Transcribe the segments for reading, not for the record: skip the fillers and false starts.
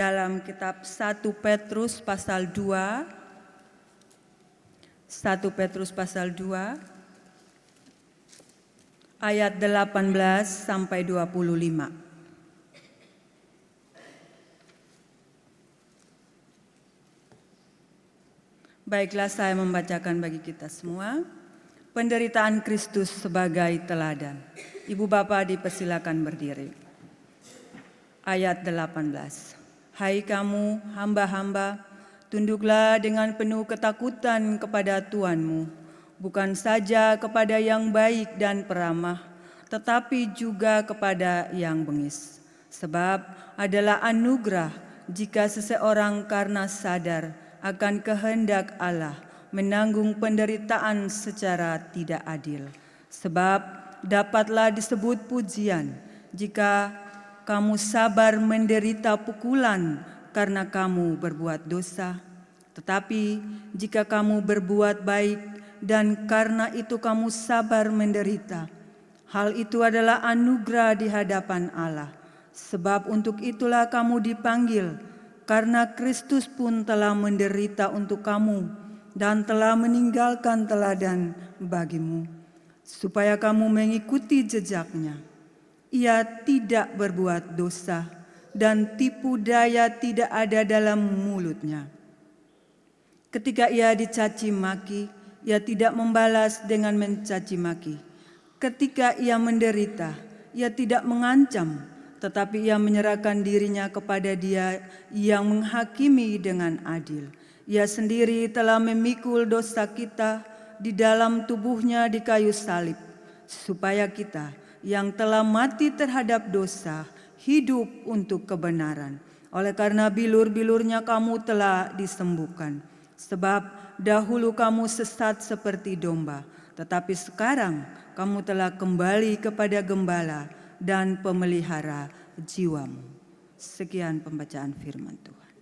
dalam kitab 1 Petrus pasal 2, 1 Petrus pasal 2, ayat 18 sampai 25. Baiklah, saya membacakan bagi kita semua. Penderitaan Kristus sebagai teladan. Ibu Bapa dipersilakan berdiri. Ayat 18. Hai kamu hamba-hamba, tunduklah dengan penuh ketakutan kepada Tuanmu, bukan saja kepada yang baik dan peramah, tetapi juga kepada yang bengis. Sebab adalah anugerah jika seseorang karena sadar akan kehendak Allah menanggung penderitaan secara tidak adil. Sebab dapatlah disebut pujian jika kamu sabar menderita pukulan karena kamu berbuat dosa. Tetapi jika kamu berbuat baik dan karena itu kamu sabar menderita, hal itu adalah anugerah di hadapan Allah. Sebab untuk itulah kamu dipanggil, karena Kristus pun telah menderita untuk kamu dan telah meninggalkan teladan bagimu, supaya kamu mengikuti jejaknya. Ia tidak berbuat dosa dan tipu daya tidak ada dalam mulutnya. Ketika ia dicaci maki, ia tidak membalas dengan mencaci maki. Ketika ia menderita, ia tidak mengancam, tetapi ia menyerahkan dirinya kepada Dia yang menghakimi dengan adil. Ia sendiri telah memikul dosa kita di dalam tubuhnya di kayu salib, supaya kita yang telah mati terhadap dosa hidup untuk kebenaran. Oleh karena bilur-bilurnya kamu telah disembuhkan. Sebab dahulu kamu sesat seperti domba, tetapi sekarang kamu telah kembali kepada gembala dan pemelihara jiwamu. Sekian pembacaan firman Tuhan.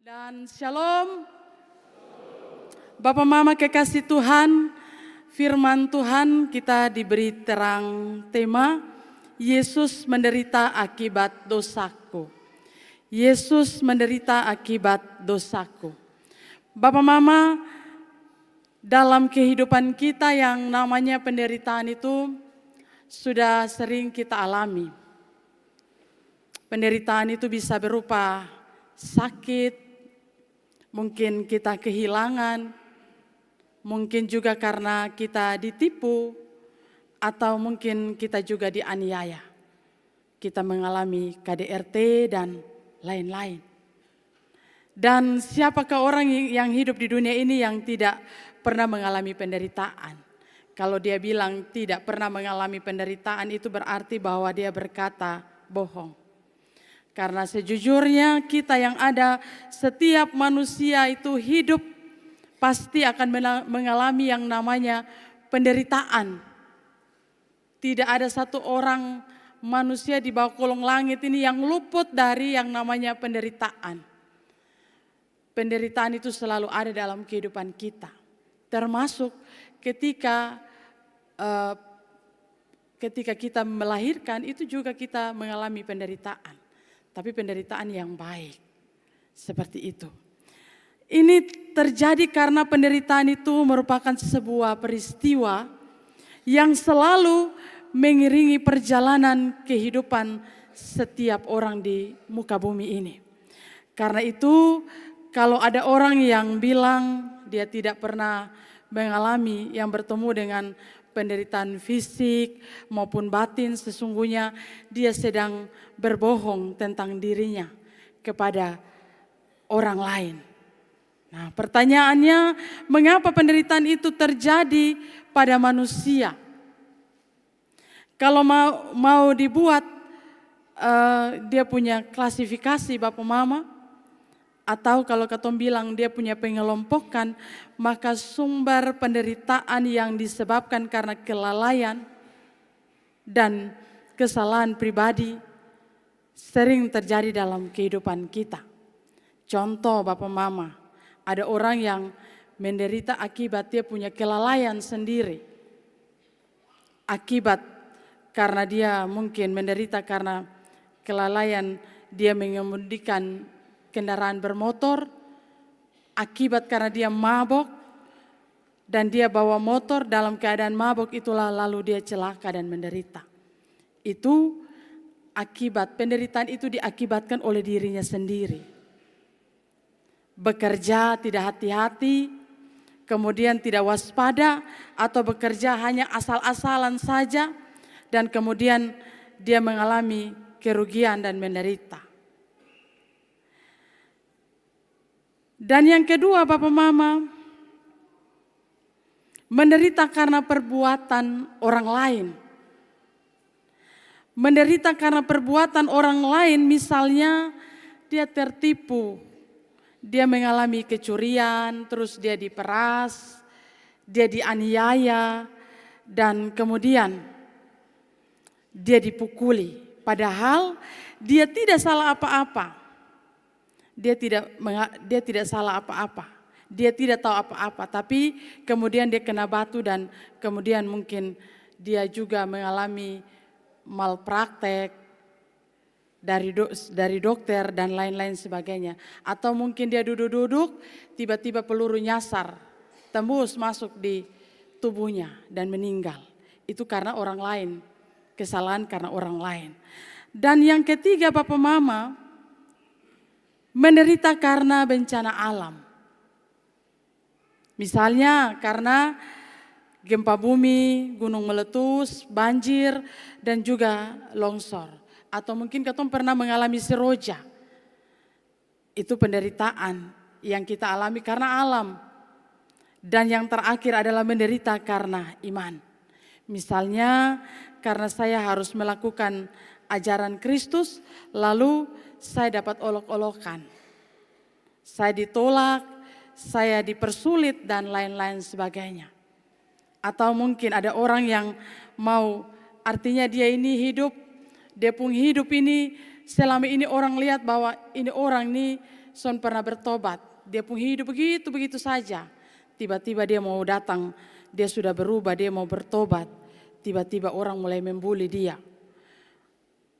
Dan shalom, Bapak Mama kekasih Tuhan, firman Tuhan kita diberi terang tema Yesus menderita akibat dosaku. Yesus menderita akibat dosaku. Bapak Mama, dalam kehidupan kita yang namanya penderitaan itu sudah sering kita alami. Penderitaan itu bisa berupa sakit, mungkin kita kehilangan, mungkin juga karena kita ditipu, atau mungkin kita juga dianiaya. Kita mengalami KDRT dan lain-lain. Dan siapakah orang yang hidup di dunia ini yang tidak pernah mengalami penderitaan? Kalau dia bilang tidak pernah mengalami penderitaan, itu berarti bahwa dia berkata bohong. Karena sejujurnya kita yang ada, setiap manusia itu hidup pasti akan mengalami yang namanya penderitaan. Tidak ada satu orang manusia di bawah kolong langit ini yang luput dari yang namanya penderitaan. Penderitaan itu selalu ada dalam kehidupan kita. Termasuk ketika kita melahirkan, itu juga kita mengalami penderitaan. Tapi penderitaan yang baik, seperti itu. Ini terjadi karena penderitaan itu merupakan sebuah peristiwa yang selalu mengiringi perjalanan kehidupan setiap orang di muka bumi ini. Karena itu, kalau ada orang yang bilang dia tidak pernah mengalami yang bertemu dengan penderitaan fisik maupun batin, sesungguhnya dia sedang berbohong tentang dirinya kepada orang lain. Nah, pertanyaannya, mengapa penderitaan itu terjadi pada manusia? Kalau mau dibuat dia punya klasifikasi Bapak Mama, atau kalau katong bilang dia punya pengelompokan, maka sumber penderitaan yang disebabkan karena kelalaian dan kesalahan pribadi sering terjadi dalam kehidupan kita. Contoh Bapak Mama, ada orang yang menderita akibat dia punya kelalaian sendiri. Akibat karena dia mungkin menderita karena kelalaian dia mengemudikan kendaraan bermotor, akibat karena dia mabok dan dia bawa motor dalam keadaan mabok, itulah lalu dia celaka dan menderita. Itu akibat penderitaan itu diakibatkan oleh dirinya sendiri. Bekerja tidak hati-hati, kemudian tidak waspada, atau bekerja hanya asal-asalan saja, dan kemudian dia mengalami kerugian dan menderita. Dan yang kedua, Bapak Mama, menderita karena perbuatan orang lain. Menderita karena perbuatan orang lain, misalnya dia tertipu, dia mengalami kecurian, terus dia diperas, dia dianiaya, dan kemudian dia dipukuli. Padahal dia tidak salah apa-apa. Dia tidak salah apa-apa. Dia tidak tahu apa-apa, tapi kemudian dia kena batu dan kemudian mungkin dia juga mengalami malpraktek dari dokter dan lain-lain sebagainya. Atau mungkin dia duduk-duduk, tiba-tiba peluru nyasar, tembus masuk di tubuhnya dan meninggal. Itu karena orang lain, kesalahan karena orang lain. Dan yang ketiga, Bapak Mama, menderita karena bencana alam. Misalnya karena gempa bumi, gunung meletus, banjir, dan juga longsor. Atau mungkin kita pernah mengalami seroja. Itu penderitaan yang kita alami karena alam. Dan yang terakhir adalah menderita karena iman. Misalnya karena saya harus melakukan ajaran Kristus, lalu saya dapat olok-olokan. Saya ditolak, saya dipersulit dan lain-lain sebagainya. Atau mungkin ada orang yang mau, artinya dia ini hidup, dia pun hidup ini selama ini orang lihat bahwa ini orang ini son pernah bertobat. Dia pun hidup begitu saja. Tiba-tiba dia mau datang, dia sudah berubah, dia mau bertobat. Tiba-tiba orang mulai membuli dia.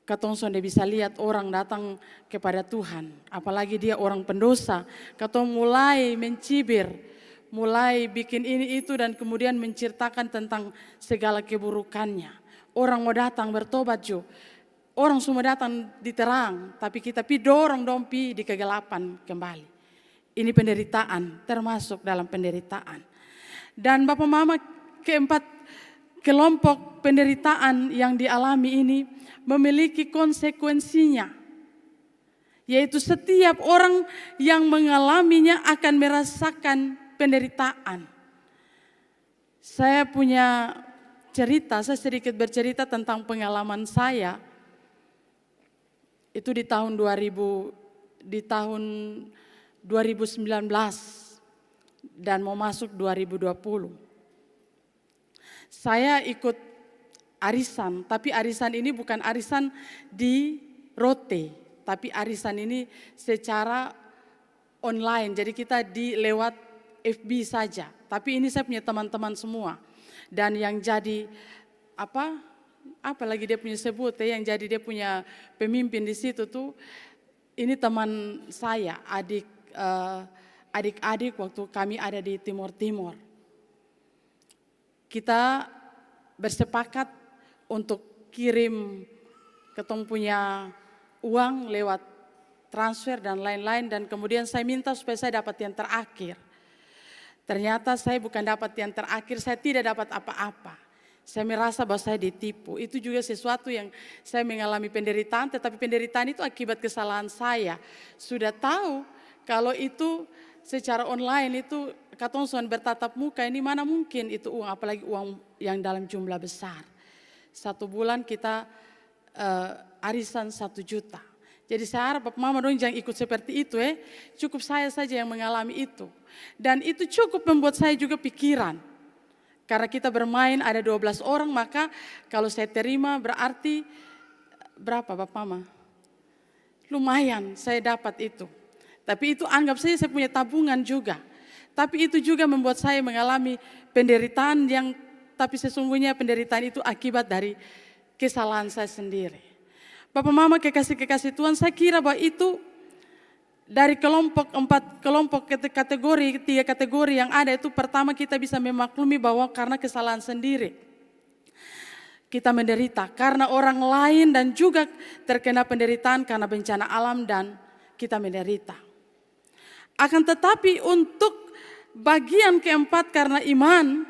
Katong sudah bisa lihat orang datang kepada Tuhan, apalagi dia orang pendosa. Katong mulai mencibir, mulai bikin ini itu dan kemudian menceritakan tentang segala keburukannya. Orang mau datang bertobat jo, orang semua datang di terang, tapi kita dorong dompi di kegelapan kembali. Ini penderitaan, termasuk dalam penderitaan. Dan Bapak Mama, keempat kelompok penderitaan yang dialami ini memiliki konsekuensinya, yaitu setiap orang yang mengalaminya akan merasakan penderitaan. Saya punya cerita, saya sedikit bercerita tentang pengalaman saya. Itu di tahun 2019 dan mau masuk 2020. Saya ikut arisan, tapi arisan ini bukan arisan di Rote, tapi arisan ini secara online. Jadi kita lewat FB saja. Tapi ini saya punya teman-teman semua. Dan yang jadi apa lagi dia punya sebut yang jadi dia punya pemimpin di situ tuh, ini teman saya, adik-adik waktu kami ada di Timur. Kita bersepakat untuk kirim ketong punya uang lewat transfer dan lain-lain, dan kemudian saya minta supaya saya dapat yang terakhir. Ternyata saya bukan dapat yang terakhir, saya tidak dapat apa-apa. Saya merasa bahwa saya ditipu. Itu juga sesuatu yang saya mengalami penderitaan, tetapi penderitaan itu akibat kesalahan saya. Sudah tahu kalau itu secara online itu katong sudah bertatap muka, ini mana mungkin itu uang, apalagi uang yang dalam jumlah besar. 1 bulan kita arisan 1 juta. Jadi saya harap Bapak Mama dong jangan ikut seperti itu Cukup saya saja yang mengalami itu. Dan itu cukup membuat saya juga pikiran. Karena kita bermain ada 12 orang, maka kalau saya terima berarti berapa Bapak Mama? Lumayan saya dapat itu. Tapi itu anggap saja saya punya tabungan juga. Tapi itu juga membuat saya mengalami penderitaan yang, tapi sesungguhnya penderitaan itu akibat dari kesalahan saya sendiri. Bapak Mama kekasih-kekasih Tuhan, saya kira bahwa itu dari tiga kategori yang ada itu, pertama kita bisa memaklumi bahwa karena kesalahan sendiri kita menderita, karena orang lain dan juga terkena penderitaan karena bencana alam dan kita menderita. Akan tetapi untuk bagian keempat karena iman,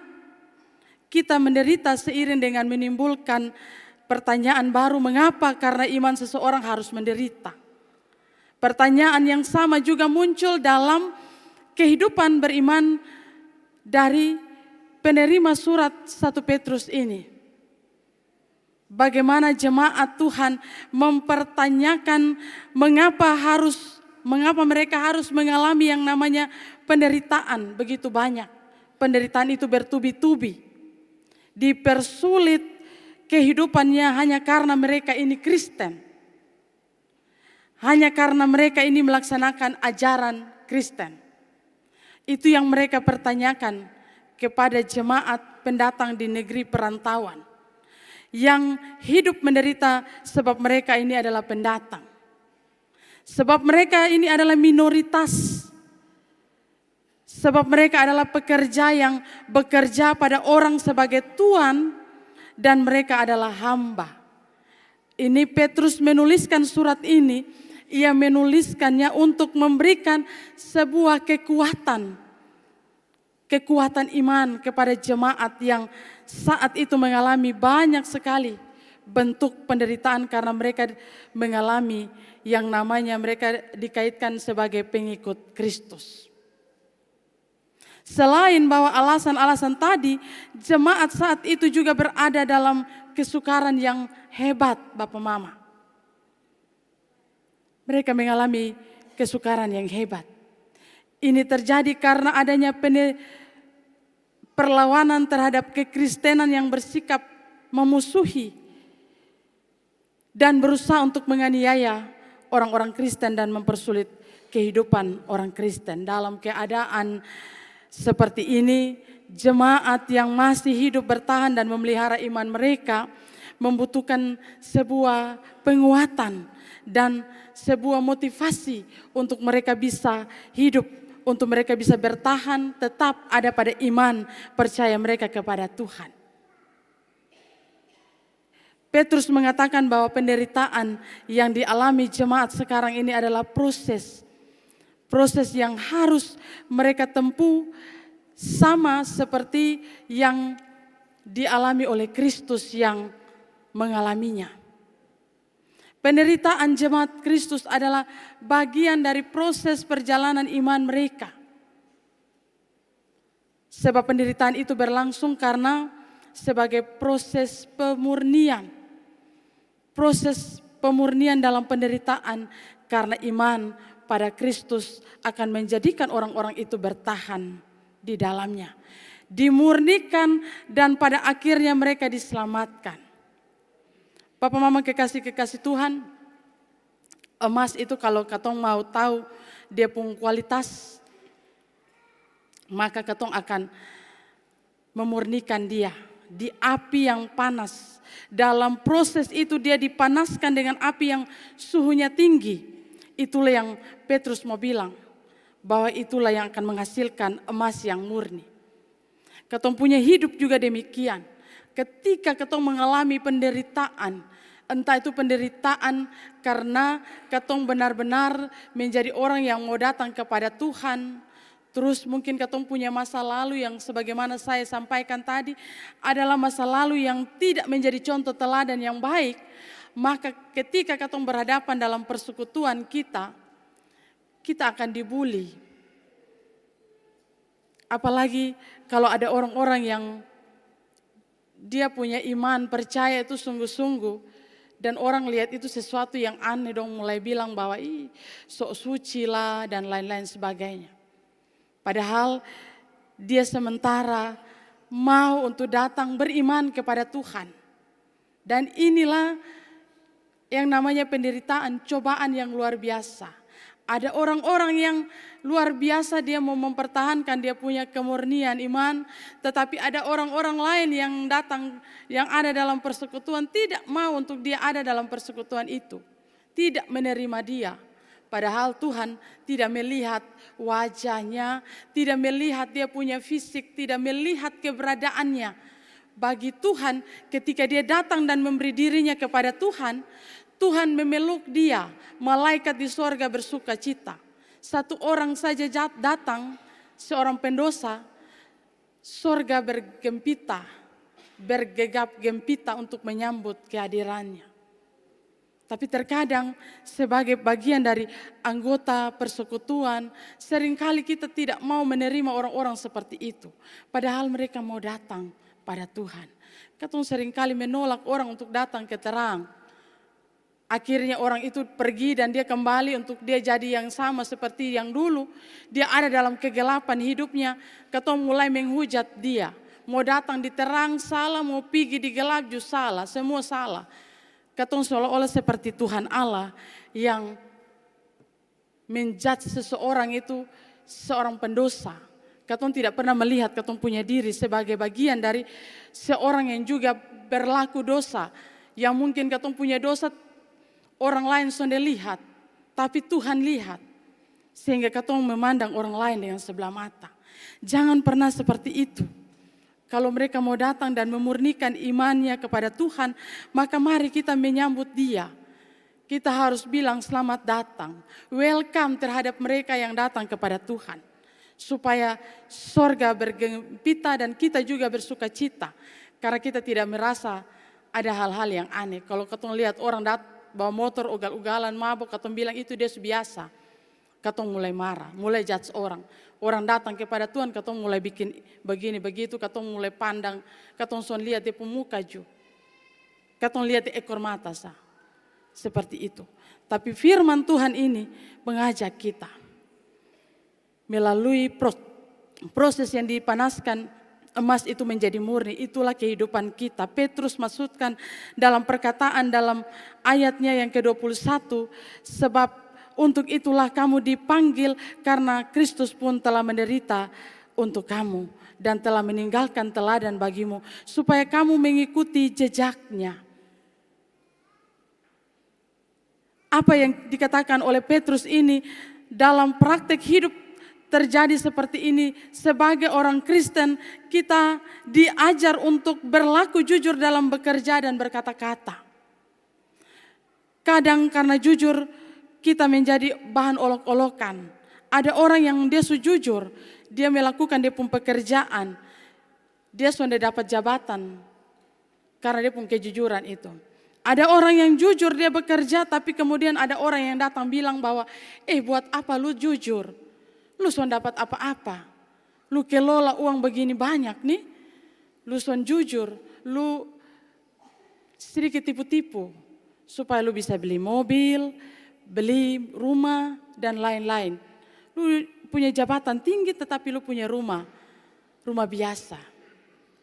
kita menderita seiring dengan menimbulkan pertanyaan baru, mengapa karena iman seseorang harus menderita? Pertanyaan yang sama juga muncul dalam kehidupan beriman dari penerima surat 1 Petrus ini. Bagaimana jemaat Tuhan mempertanyakan mengapa mereka harus mengalami yang namanya penderitaan begitu banyak. Penderitaan itu bertubi-tubi. Dipersulit kehidupannya hanya karena mereka ini Kristen. Hanya karena mereka ini melaksanakan ajaran Kristen. Itu yang mereka pertanyakan kepada jemaat pendatang di negeri perantauan. Yang hidup menderita sebab mereka ini adalah pendatang. Sebab mereka ini adalah minoritas. Sebab mereka adalah pekerja yang bekerja pada orang sebagai tuan dan mereka adalah hamba. Ini Petrus menuliskan surat ini. Ia menuliskannya untuk memberikan sebuah kekuatan iman kepada jemaat yang saat itu mengalami banyak sekali bentuk penderitaan karena mereka mengalami yang namanya mereka dikaitkan sebagai pengikut Kristus. Selain bahwa alasan-alasan tadi, jemaat saat itu juga berada dalam kesukaran yang hebat, Bapak Mama. Mereka mengalami kesukaran yang hebat. Ini terjadi karena adanya perlawanan terhadap kekristenan yang bersikap memusuhi dan berusaha untuk menganiaya orang-orang Kristen dan mempersulit kehidupan orang Kristen. Dalam keadaan seperti ini, jemaat yang masih hidup bertahan dan memelihara iman mereka membutuhkan sebuah penguatan dan sebuah motivasi untuk mereka bisa hidup, untuk mereka bisa bertahan, tetap ada pada iman, percaya mereka kepada Tuhan. Petrus mengatakan bahwa penderitaan yang dialami jemaat sekarang ini adalah proses yang harus mereka tempuh sama seperti yang dialami oleh Kristus yang mengalaminya. Penderitaan jemaat Kristus adalah bagian dari proses perjalanan iman mereka. Sebab penderitaan itu berlangsung karena sebagai proses pemurnian. Proses pemurnian dalam penderitaan karena iman pada Kristus akan menjadikan orang-orang itu bertahan di dalamnya. Dimurnikan dan pada akhirnya mereka diselamatkan. Bapak Mama kekasih-kekasih Tuhan, emas itu kalau katong mau tahu dia punya kualitas, maka katong akan memurnikan dia di api yang panas. Dalam proses itu dia dipanaskan dengan api yang suhunya tinggi. Itulah yang Petrus mau bilang, bahwa itulah yang akan menghasilkan emas yang murni. Katong punya hidup juga demikian. Ketika katong mengalami penderitaan, entah itu penderitaan karena katong benar-benar menjadi orang yang mau datang kepada Tuhan. Terus mungkin katong punya masa lalu yang sebagaimana saya sampaikan tadi adalah masa lalu yang tidak menjadi contoh teladan yang baik. Maka ketika katong berhadapan dalam persekutuan kita akan dibully. Apalagi kalau ada orang-orang yang dia punya iman, percaya itu sungguh-sungguh. Dan orang lihat itu sesuatu yang aneh dong, mulai bilang bahwa sok suci lah dan lain-lain sebagainya. Padahal dia sementara mau untuk datang beriman kepada Tuhan. Dan inilah yang namanya penderitaan, cobaan yang luar biasa. Ada orang-orang yang luar biasa, dia mau mempertahankan dia punya kemurnian iman, tetapi ada orang-orang lain yang datang, yang ada dalam persekutuan, tidak mau untuk dia ada dalam persekutuan itu. Tidak menerima dia. Padahal Tuhan tidak melihat wajahnya, tidak melihat dia punya fisik, tidak melihat keberadaannya. Bagi Tuhan, ketika dia datang dan memberi dirinya kepada Tuhan, Tuhan memeluk dia, malaikat di sorga bersuka cita. Satu orang saja datang, seorang pendosa, sorga bergempita, bergegap gempita untuk menyambut kehadirannya. Tapi terkadang sebagai bagian dari anggota persekutuan, seringkali kita tidak mau menerima orang-orang seperti itu. Padahal mereka mau datang pada Tuhan. Katong seringkali menolak orang untuk datang ke terang. Akhirnya orang itu pergi dan dia kembali untuk dia jadi yang sama seperti yang dulu. Dia ada dalam kegelapan hidupnya. Katong mulai menghujat dia. Mau datang di terang salah, mau pergi di gelap juga salah, semua salah. Katong seolah-olah seperti Tuhan Allah yang menjudge seseorang itu seorang pendosa. Katong tidak pernah melihat katong punya diri sebagai bagian dari seorang yang juga berlaku dosa. Yang mungkin katong punya dosa orang lain sudah lihat, tapi Tuhan lihat. Sehingga katong memandang orang lain dengan sebelah mata. Jangan pernah seperti itu. Kalau mereka mau datang dan memurnikan imannya kepada Tuhan, maka mari kita menyambut dia. Kita harus bilang selamat datang, welcome terhadap mereka yang datang kepada Tuhan. Supaya sorga bergempita dan kita juga bersuka cita. Karena kita tidak merasa ada hal-hal yang aneh. Kalau katong lihat orang bawa motor ugal-ugalan, mabuk, katong bilang itu dia biasa. Katong mulai marah, mulai judge orang. Orang datang kepada Tuhan, katong mulai bikin begini begitu, katong mulai pandang, katong son lihat dia pemuka ju. Katong lihat di ekor mata sah. Seperti itu. Tapi firman Tuhan ini mengajak kita melalui proses yang dipanaskan emas itu menjadi murni, itulah kehidupan kita. Petrus maksudkan dalam perkataan dalam ayatnya yang ke-21, sebab untuk itulah kamu dipanggil karena Kristus pun telah menderita untuk kamu dan telah meninggalkan teladan bagimu supaya kamu mengikuti jejaknya. Apa yang dikatakan oleh Petrus ini dalam praktek hidup terjadi seperti ini. Sebagai orang Kristen kita diajar untuk berlaku jujur dalam bekerja dan berkata-kata. Kadang karena jujur kita menjadi bahan olok-olokan. Ada orang yang dia jujur, dia melakukan dia pun pekerjaan, dia sudah dapat jabatan karena dia pun kejujuran itu. Ada orang yang jujur dia bekerja, tapi kemudian ada orang yang datang bilang bahwa, buat apa lu jujur? Lu son dapat apa-apa. Lu kelola uang begini banyak nih. Lu son jujur. Lu sedikit tipu-tipu. Supaya lu bisa beli mobil, beli rumah, dan lain-lain. Lu punya jabatan tinggi tetapi lu punya rumah. Rumah biasa.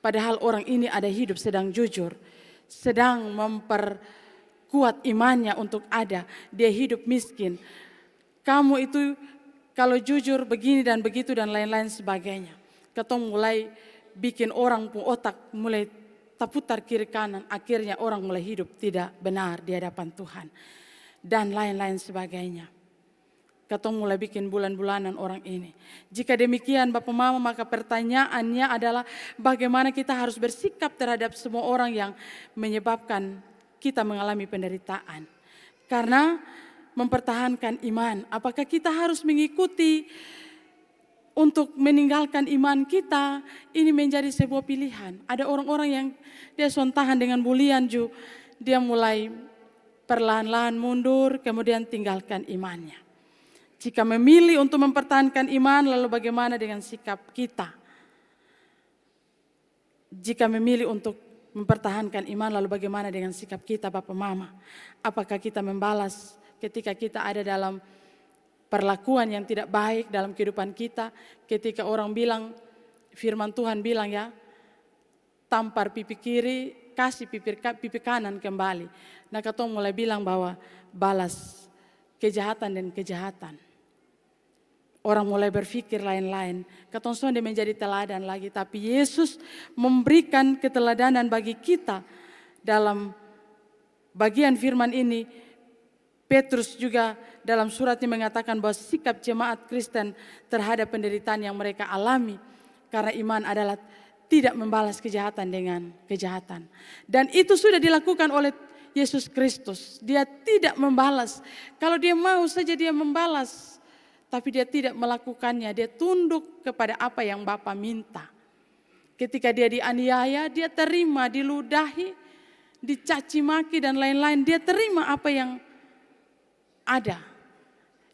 Padahal orang ini ada hidup sedang jujur. Sedang memperkuat imannya untuk ada. Dia hidup miskin. Kamu itu kalau jujur begini dan begitu dan lain-lain sebagainya. Katong mulai bikin orang pun otak mulai terputar kiri kanan. Akhirnya orang mulai hidup tidak benar di hadapan Tuhan. Dan lain-lain sebagainya. Katong mulai bikin bulan-bulanan orang ini. Jika demikian Bapak Mama, maka pertanyaannya adalah bagaimana kita harus bersikap terhadap semua orang yang menyebabkan kita mengalami penderitaan. Karena mempertahankan iman. Apakah kita harus mengikuti untuk meninggalkan iman kita? Ini menjadi sebuah pilihan. Ada orang-orang yang dia sontahan dengan bulian ju. Dia mulai perlahan-lahan mundur kemudian tinggalkan imannya. Jika memilih untuk mempertahankan iman, lalu bagaimana dengan sikap kita? Jika memilih untuk mempertahankan iman, lalu bagaimana dengan sikap kita Bapak Mama? Apakah kita membalas ketika kita ada dalam perlakuan yang tidak baik dalam kehidupan kita, ketika orang bilang, firman Tuhan bilang ya, tampar pipi kiri, kasih pipi kanan kembali. Nah katong mulai bilang bahwa balas kejahatan dan kejahatan. orang mulai berpikir lain-lain. Katong sonde menjadi teladan lagi, tapi Yesus memberikan keteladanan bagi kita dalam bagian firman ini. Petrus juga dalam suratnya mengatakan bahwa sikap jemaat Kristen terhadap penderitaan yang mereka alami karena iman adalah tidak membalas kejahatan dengan kejahatan. Dan itu sudah dilakukan oleh Yesus Kristus. Dia tidak membalas. Kalau dia mau saja dia membalas. Tapi dia tidak melakukannya. Dia tunduk kepada apa yang Bapa minta. Ketika dia dianiaya, dia terima, diludahi, dicaci maki dan lain-lain. Dia terima apa yang ada.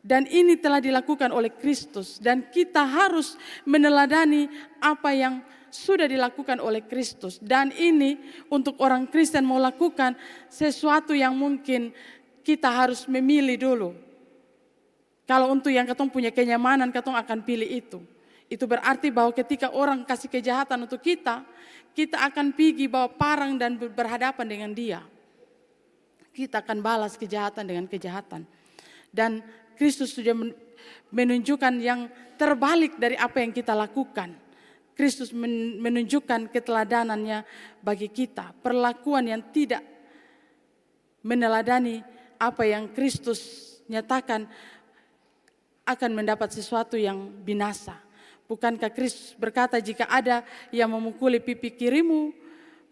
Dan ini telah dilakukan oleh Kristus. Dan kita harus meneladani apa yang sudah dilakukan oleh Kristus. Dan ini untuk orang Kristen mau lakukan sesuatu yang mungkin kita harus memilih dulu. Kalau untuk yang katong punya kenyamanan, katong akan pilih itu. Itu berarti bahwa ketika orang kasih kejahatan untuk kita akan pergi bawa parang dan berhadapan dengan dia. Kita akan balas kejahatan dengan kejahatan. Dan Kristus sudah menunjukkan yang terbalik dari apa yang kita lakukan. Kristus menunjukkan keteladanannya bagi kita. Perlakuan yang tidak meneladani apa yang Kristus nyatakan akan mendapat sesuatu yang binasa. Bukankah Kristus berkata jika ada yang memukuli pipi kirimu,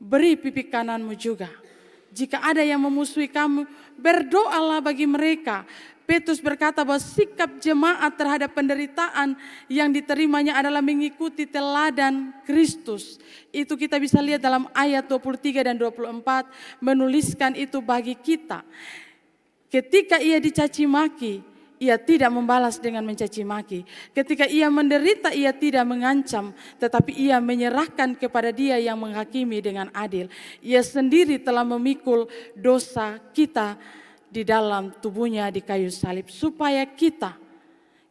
beri pipi kananmu juga. Jika ada yang memusuhi kamu, berdoalah bagi mereka. Petrus berkata bahwa sikap jemaat terhadap penderitaan yang diterimanya adalah mengikuti teladan Kristus. Itu kita bisa lihat dalam ayat 23 dan 24 menuliskan itu bagi kita. Ketika ia dicaci maki, ia tidak membalas dengan mencaci maki. Ketika ia menderita, ia tidak mengancam, tetapi ia menyerahkan kepada Dia yang menghakimi dengan adil. Ia sendiri telah memikul dosa kita di dalam tubuhnya di kayu salib, supaya kita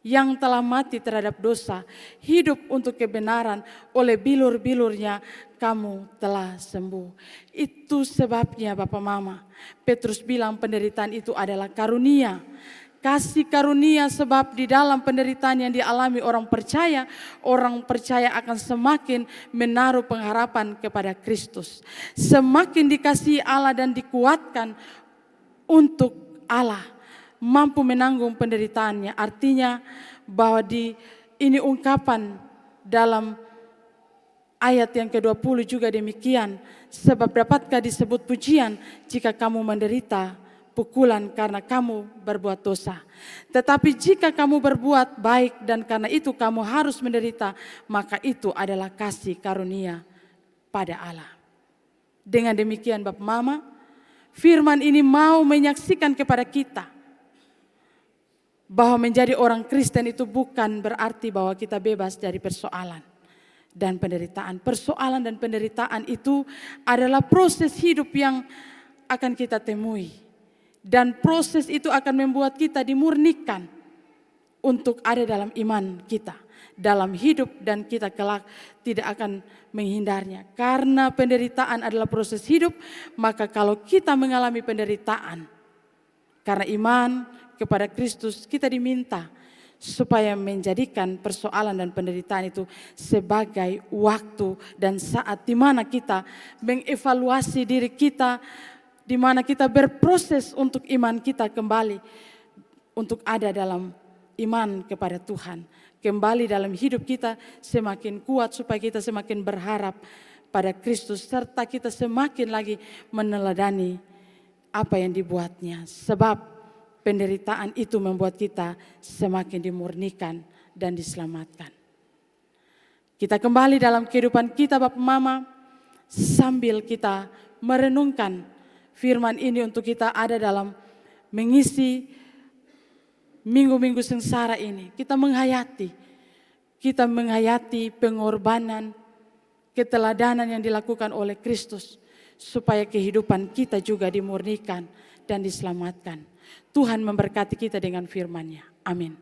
yang telah mati terhadap dosa hidup untuk kebenaran. Oleh bilur-bilurnya kamu telah sembuh. Itu sebabnya Bapak Mama, Petrus bilang penderitaan itu adalah karunia. Kasih karunia, sebab di dalam penderitaan yang dialami orang percaya akan semakin menaruh pengharapan kepada Kristus. Semakin dikasihi Allah dan dikuatkan untuk Allah, mampu menanggung penderitaannya. Artinya bahwa ini ungkapan dalam ayat yang ke-20 juga demikian. Sebab dapatkah disebut pujian jika kamu menderita pukulan karena kamu berbuat dosa. Tetapi jika kamu berbuat baik dan karena itu kamu harus menderita, maka itu adalah kasih karunia pada Allah. Dengan demikian Bapak Mama, firman ini mau menyaksikan kepada kita bahwa menjadi orang Kristen itu bukan berarti bahwa kita bebas dari persoalan dan penderitaan. Persoalan dan penderitaan itu adalah proses hidup yang akan kita temui. Dan proses itu akan membuat kita dimurnikan untuk ada dalam iman kita, dalam hidup, dan kita kelak tidak akan menghindarnya. Karena penderitaan adalah proses hidup, maka kalau kita mengalami penderitaan karena iman kepada Kristus, kita diminta supaya menjadikan persoalan dan penderitaan itu sebagai waktu dan saat di mana kita mengevaluasi diri kita, di mana kita berproses untuk iman kita kembali untuk ada dalam iman kepada Tuhan. Kembali dalam hidup kita semakin kuat supaya kita semakin berharap pada Kristus, serta kita semakin lagi meneladani apa yang dibuatnya. Sebab penderitaan itu membuat kita semakin dimurnikan dan diselamatkan. Kita kembali dalam kehidupan kita Bapak Mama, sambil kita merenungkan firman ini untuk kita ada dalam mengisi minggu-minggu sengsara ini. Kita menghayati pengorbanan, keteladanan yang dilakukan oleh Kristus, supaya kehidupan kita juga dimurnikan dan diselamatkan. Tuhan memberkati kita dengan firman-Nya. Amin.